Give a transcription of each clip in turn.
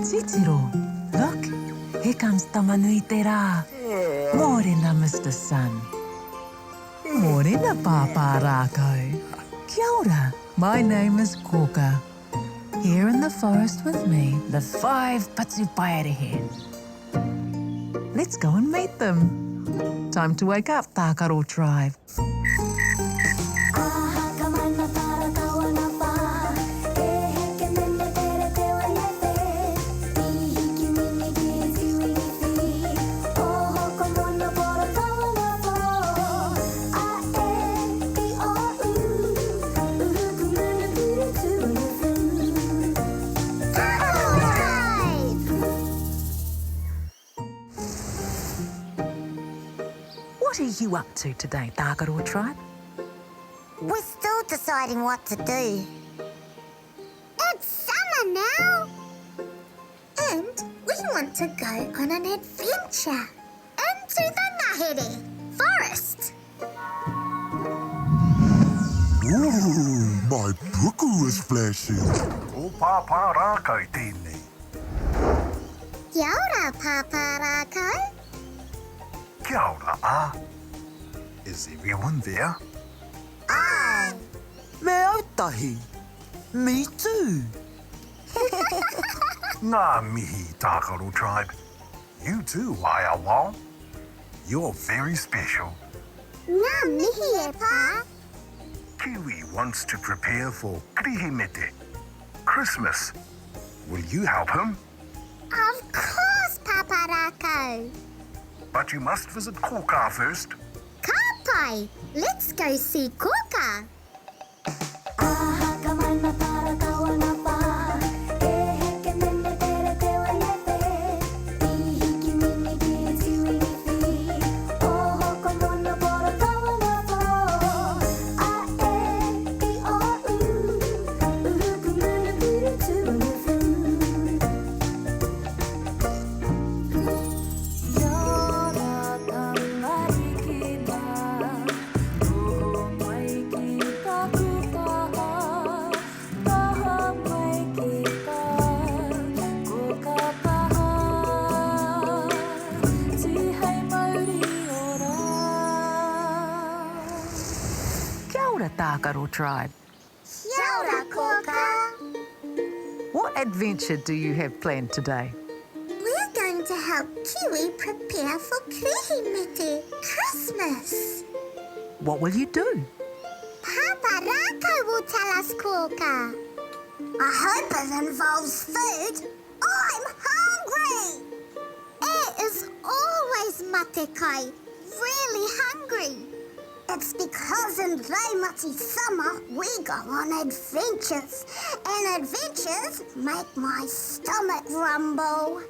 Titiro, look, here comes Tamanui te rā. Mōrena, Mr. Sun. Mōrena, Pāpā Rākau. Kia ora, my name is Kōkā. Here in the forest with me, the 5 Patupaiarehe. Let's go and meet them. Time to wake up, Tākaro Tribe. What are you up to today, Tākaro Tribe? We're still deciding what to do. It's summer now! And we want to go on an adventure into the ngahere forest. Ooh, my puku is flashing. O Pāpā Rākau tēnei. Kia ora, Pāpā Rākau. Kia ora, Is everyone there? Aye. Me ētahi. Me too. Ngā mihi, Tākaro Tribe. You too, Wao. You're very special. Ngā mihi e pā. Kiwi wants to prepare for Krihimete, Christmas. Will you help him? Of course, Pāpā Rākau. But you must visit Kōkā first. Ka pai, let's go see Kōkā. Tākaro Tribe. Kia ora, Kōkā. What adventure do you have planned today? We're going to help Kiwi prepare for Krihimete, Christmas. What will you do? Pāpā Rākau will tell us, Kōkā. I hope it involves food. I'm hungry. It is always matekai, really hungry. It's because in Reimati summer we go on adventures, and adventures make my stomach rumble.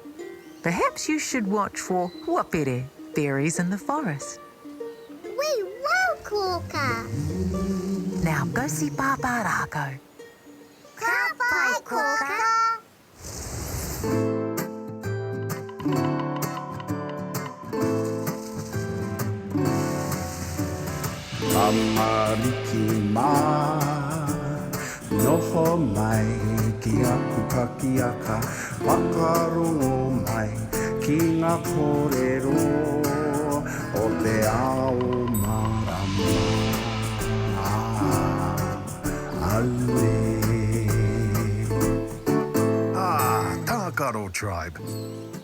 Perhaps you should watch for Huapere, fairies in the forest. We will, Kōkā. Now go see Pāpā Rākau. Ka pai, Kōkā. Amariki mā, noho mai ki aku kakiaka, whakarongo mai ki ngā kōrero o te ao marama. Aue. Tākaro Tribe.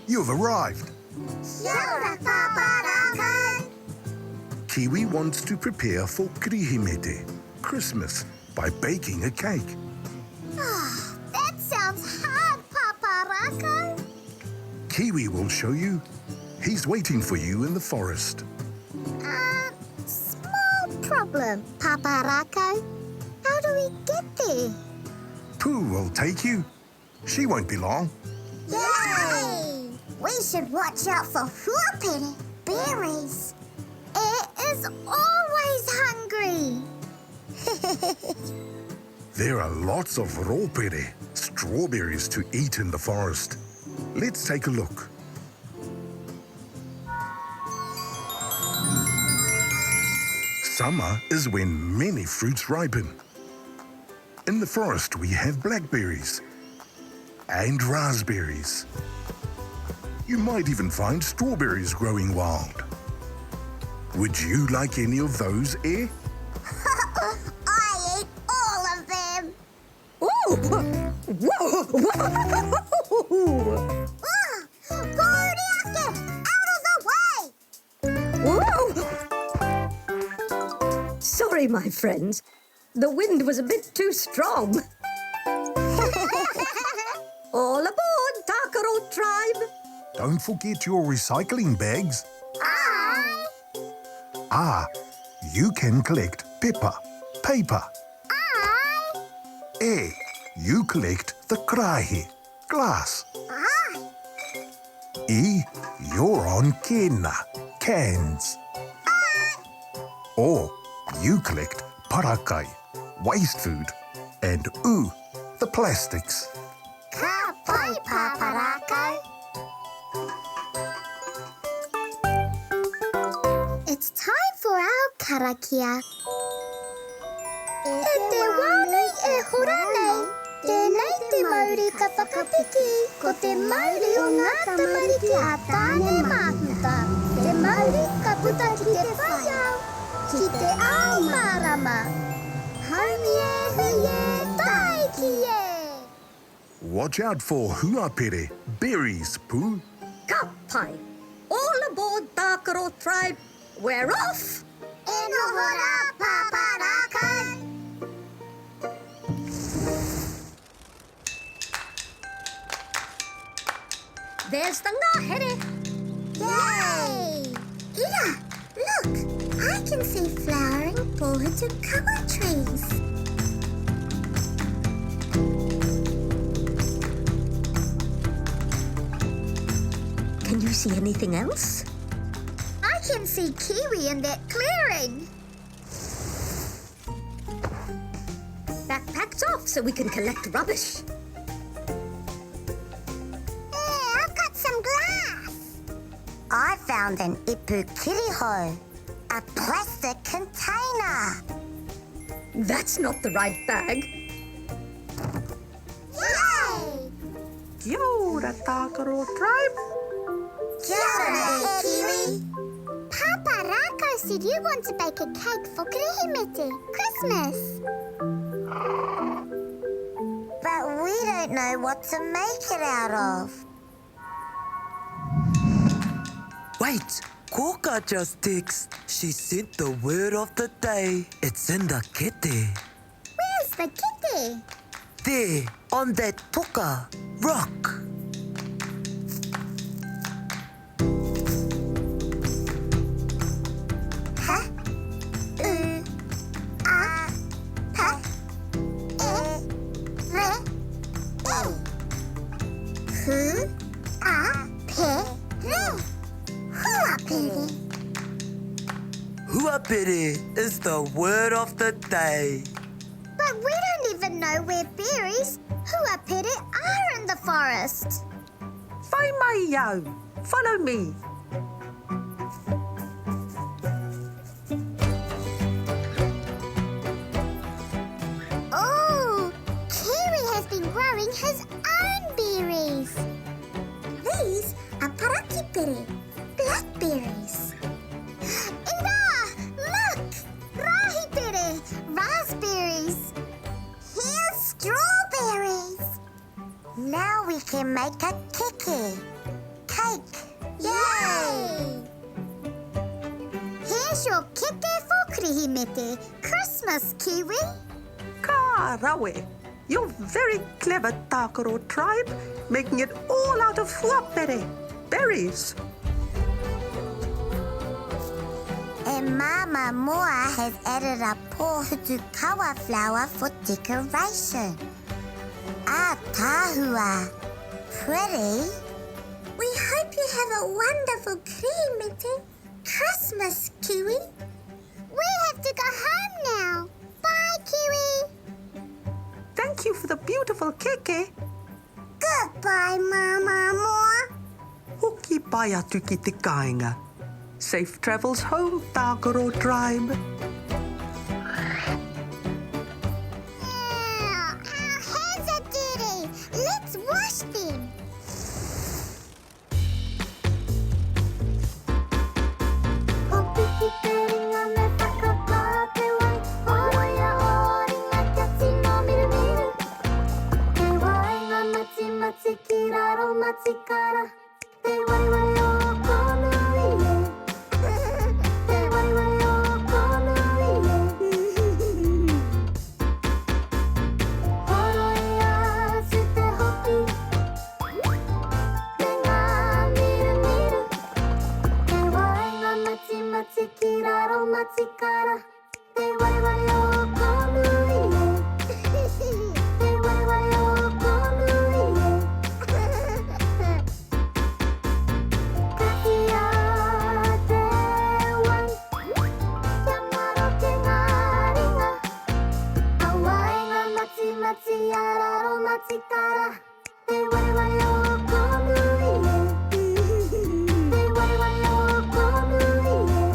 You've arrived. Kia ora, Pāpā Rākau. Kiwi wants to prepare for Krihimete, Christmas, by baking a cake. That sounds hard, Pāpā Rākau. Kiwi will show you. He's waiting for you in the forest. Small problem, Pāpā Rākau. How do we get there? Pooh will take you. She won't be long. Yay! We should watch out for huapere, berries. It is always hungry. There are lots of ropere, strawberries, to eat in the forest. Let's take a look. Summer is when many fruits ripen. In the forest we have blackberries. and raspberries. You might even find strawberries growing wild. Would you like any of those, eh? I eat all of them. Ooh! Whoa! Whoa! Gordiaske, out of the way! Whoa! Sorry, my friends. The wind was a bit too strong. All aboard, Tākaro Tribe! Don't forget your recycling bags. Aye. Ah, you can collect pepper, paper. Aye. You collect the krahe, glass. Aye. You're on kena, cans. Or you collect parakai, waste food. And the plastics. Ka pai, Pāpā Rākau. It's time for our karakia. E te wānei e hora nei, tēnei te Māori ka whakapiki, ko te Māori o ngā tamariki a tāne māhuta. Te Māori ka puta ki te whaiau, ki te ao mārama. Haumie, huie, taikie. Watch out for huapere, berries, Pooh. Ka pai! All aboard, Tākaro Tribe! We're off! E noho rā, Pāpā Rākau. There's the ngahere! Yay! Ira, look! I can see flowering tuhituhi trees. Can you see anything else? I can see Kiwi in that clearing. Backpacks off so we can collect rubbish. Hey, I've got some glass. I found an ipu kiriho, a plastic container. That's not the right bag. Yay! Kia ora, Tākaro Tribe. Kia ora, Kiwi. Pāpā Rākau said you want to bake a cake for Kirihimete, Christmas. But we don't know what to make it out of. Wait, Kōkā just texted. She sent the word of the day. It's in the kete. Where's the kitty? There, on that puka rock. Ha, a, pa, re, hu, a, pe, re. Huapere. Huapere is the word of the day. But we don't even know where berries, huapere, are in the forest. Whai mai iau. Follow me. Oh, Kiwi has been growing his own berries. These are parakipere, blackberries. Ira, look! Rahipere, raspberries. Here's strawberries. Now we can make a cake. Yay! Here's your keke for Kirihimete, Christmas, Kiwi. Ka rawe. You're very clever, Tākaro Tribe, making it all out of huapere, berries. And Mama Moa has added a pōhutukawa flower for decoration. Ah, tahua. Pretty. We hope you have a wonderful Kirihimete Christmas, Kiwi. We have to go home now. Bye, Kiwi. Thank you for the beautiful keke. Goodbye, Mama Moa. Hoki pai atu ki te kāinga. Safe travels home, Tākaro Tribe. Our hands are dirty. Let's wash matikara. Te waiwai o konui e. Te waiwai o konui e. Horoi asu te hoki. Te ngā miru miru. Te waenga mati mati ki raro matikara. Te waiwai o konui e. Te waiwai o konui e. Kahi a te wai. Kia ngaro ke ngā ringa. A waenga mati mati a raro matikara. Te waiwai o konui e. Te waiwai o konui e.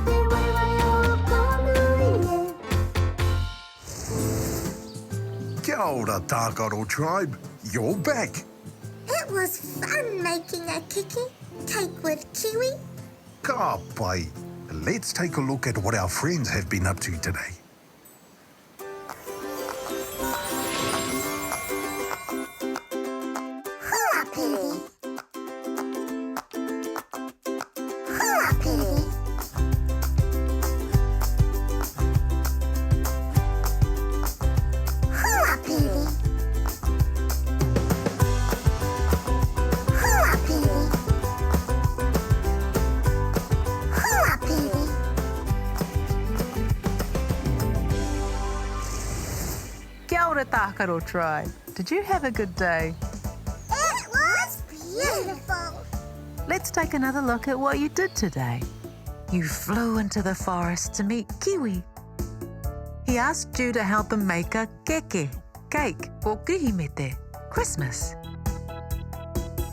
Te waiwai o konui e. Kia ora, Tākaro Tribe. You're back. It was fun making a kiki cake with kiwi. Ka pai. Let's take a look at what our friends have been up to today. Huapere. Huapere. Huapere. Huapere. Huapere. Kia ora, Tākaro Tribe. Did you have a good day? It was beautiful. Let's take another look at what you did today. You flew into the forest to meet Kiwi. He asked you to help him make a keke, cake, for kuhimete, Christmas.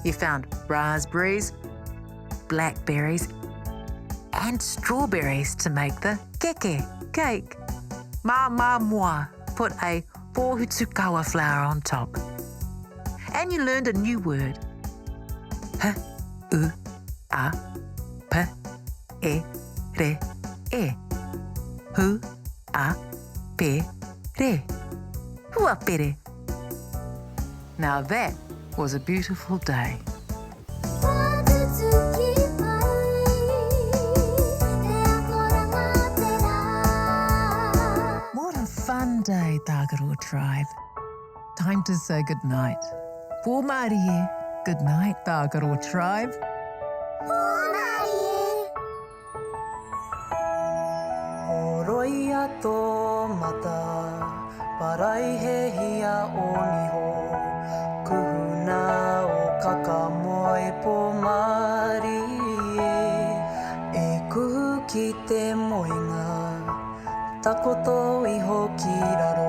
You found raspberries, blackberries, and strawberries to make the keke, cake. Mā mua put a tuhutuhi flower on top. And you learned a new word. Huapere. Huapere. Now that was a beautiful day. What a fun day, Tākaro Tribe. Time to say good night. Pōmarie. Good night, Tākaro Tribe. Oroia tō mata, parai he hia o niho. Kuhuna o kakamoe po mari e kuhu ki te moenga. Takoto iho ki raro